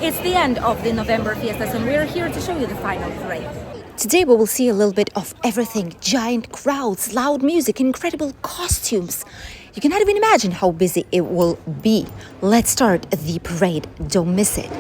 It's the end of the November fiestas, and we're here to show you the final parade. Today we will see a little bit of everything. Giant crowds, loud music, incredible costumes. You cannot even imagine how busy it will be. Let's start the parade. Don't miss it.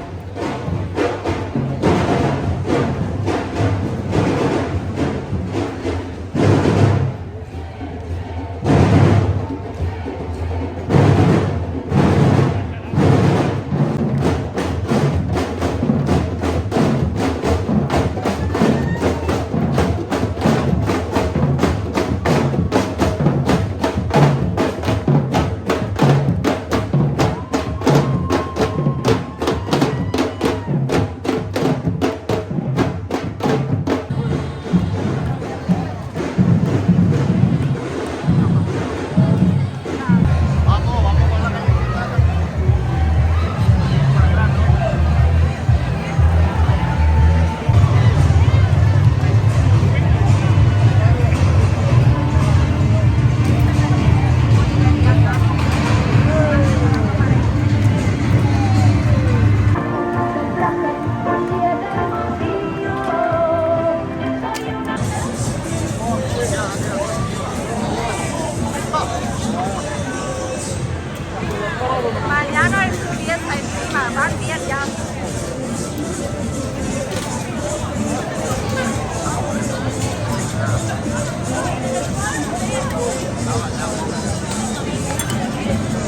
Mañana es su fiesta encima, van bien ya.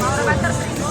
Ahora va a estar frío.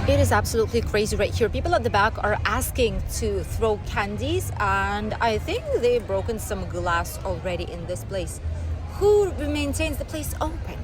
It is absolutely crazy right here. People at the back are asking to throw candies, and I think they've broken some glass already in this place. Who maintains the place open?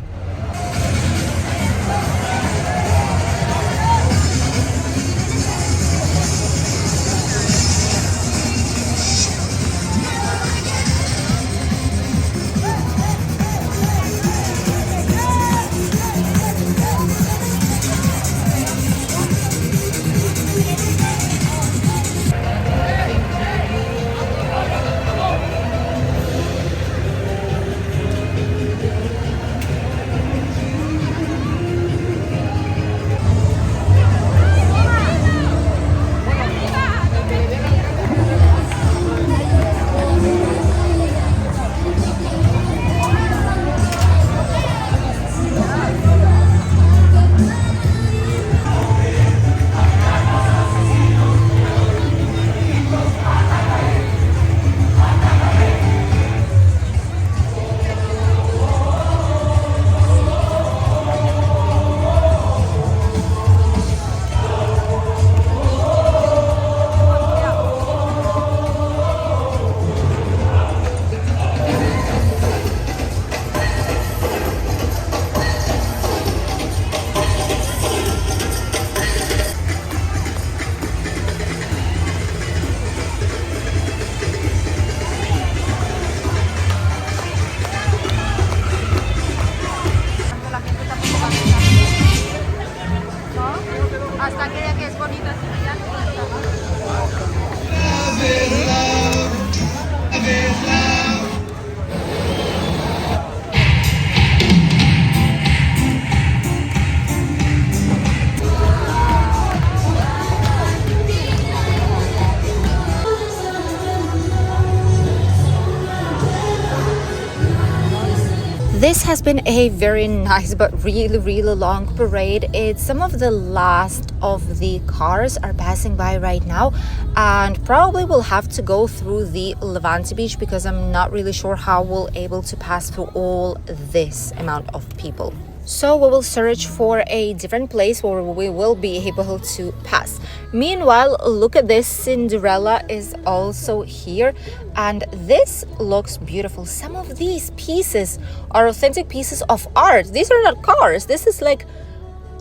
This has been a very nice but really long parade. It's some of the last of the cars are passing by right now, and probably we'll have to go through the Levante beach because I'm not really sure how we'll able to pass through all this amount of people. So we will search for a different place where we will be able to pass. Meanwhile, look at this. Cinderella is also here, and this looks beautiful. Some of these pieces are authentic pieces of art. These are not cars. This is like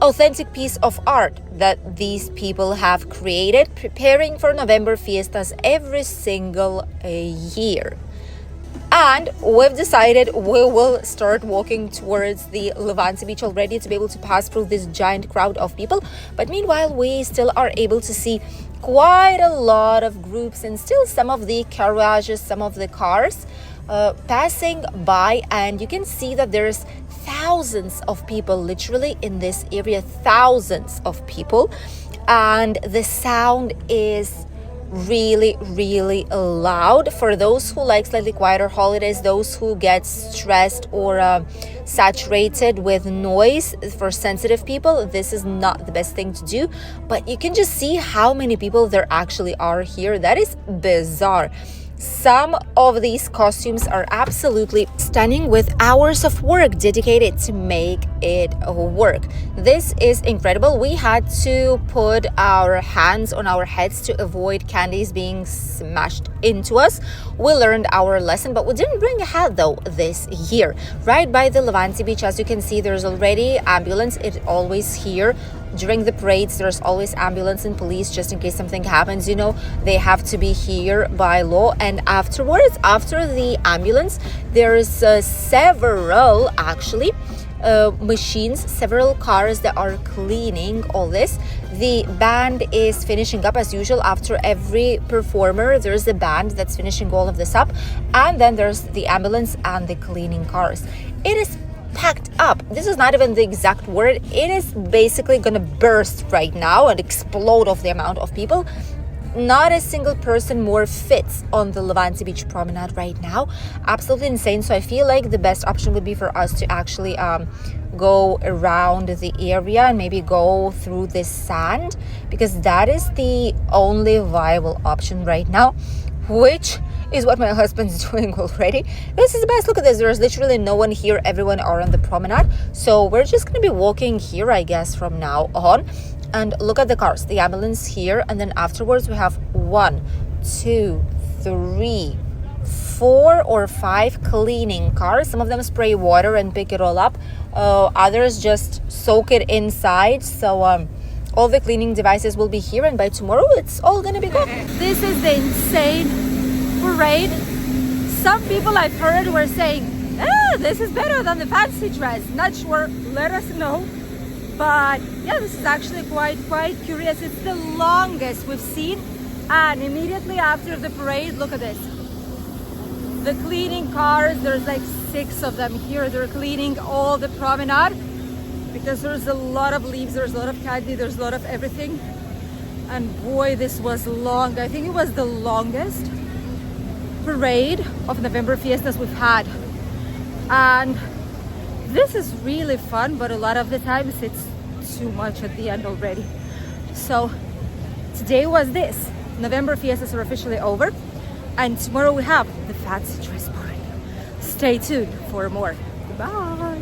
authentic piece of art that these people have created, preparing for November fiestas every single year. And we've decided we will start walking towards the Levante beach already to be able to pass through this giant crowd of people. But meanwhile, we still are able to see quite a lot of groups and still some of the carruages, some of the cars passing by. And you can see that there's thousands of people literally in this area, thousands of people. And the sound is really loud. For those who like slightly quieter holidays, those who get stressed or saturated with noise, for sensitive people, this is not the best thing to do. But you can just see how many people there actually are here. That is bizarre. Some of these costumes are absolutely stunning, with hours of work dedicated to make it work. This is incredible. We had to put our hands on our heads to avoid candies being smashed into us. We learned our lesson, but we didn't bring a hat though this year. Right by the Levante beach, as you can see, there's already ambulance. It's always here during the parades, there's always ambulance and police just in case something happens. You know, they have to be here by law. And afterwards, after the ambulance, there's several actually machines, several cars that are cleaning all this. The band is finishing up as usual. After every performer, there's a band that's finishing all of this up, and then there's the ambulance and the cleaning cars. It is packed up. This is not even the exact word. It is basically gonna burst right now and explode of the amount of people. Not a single person more fits on the Levante Beach Promenade right now. Absolutely insane. So I feel like the best option would be for us to actually go around the area and maybe go through this sand, because that is the only viable option right now, which is what my husband's doing already. This is the best. Look at this. There's literally no one here. Everyone are on the promenade. So we're just going to be walking here, I guess, from now on. And look at the cars, the ambulance here, and then afterwards we have 1, 2, 3, 4 or 5 cleaning cars. Some of them spray water and pick it all up. Others just soak it inside. So all the cleaning devices will be here, and by tomorrow it's all gonna be gone. This is the insane parade. Some people I've heard were saying, this is better than the fancy dress. Not sure, let us know. But yeah, this is actually quite curious. It's the longest we've seen. And immediately after the parade, look at this. The cleaning cars, there's like 6 of them here. They're cleaning all the promenade because there's a lot of leaves, there's a lot of candy, there's a lot of everything. And boy, this was long. I think it was the longest parade of November fiestas we've had. And this is really fun, but a lot of the times it's too much at the end already. So today was this. November fiestas are officially over, and tomorrow we have the fancy dress party. Stay tuned for more. Goodbye.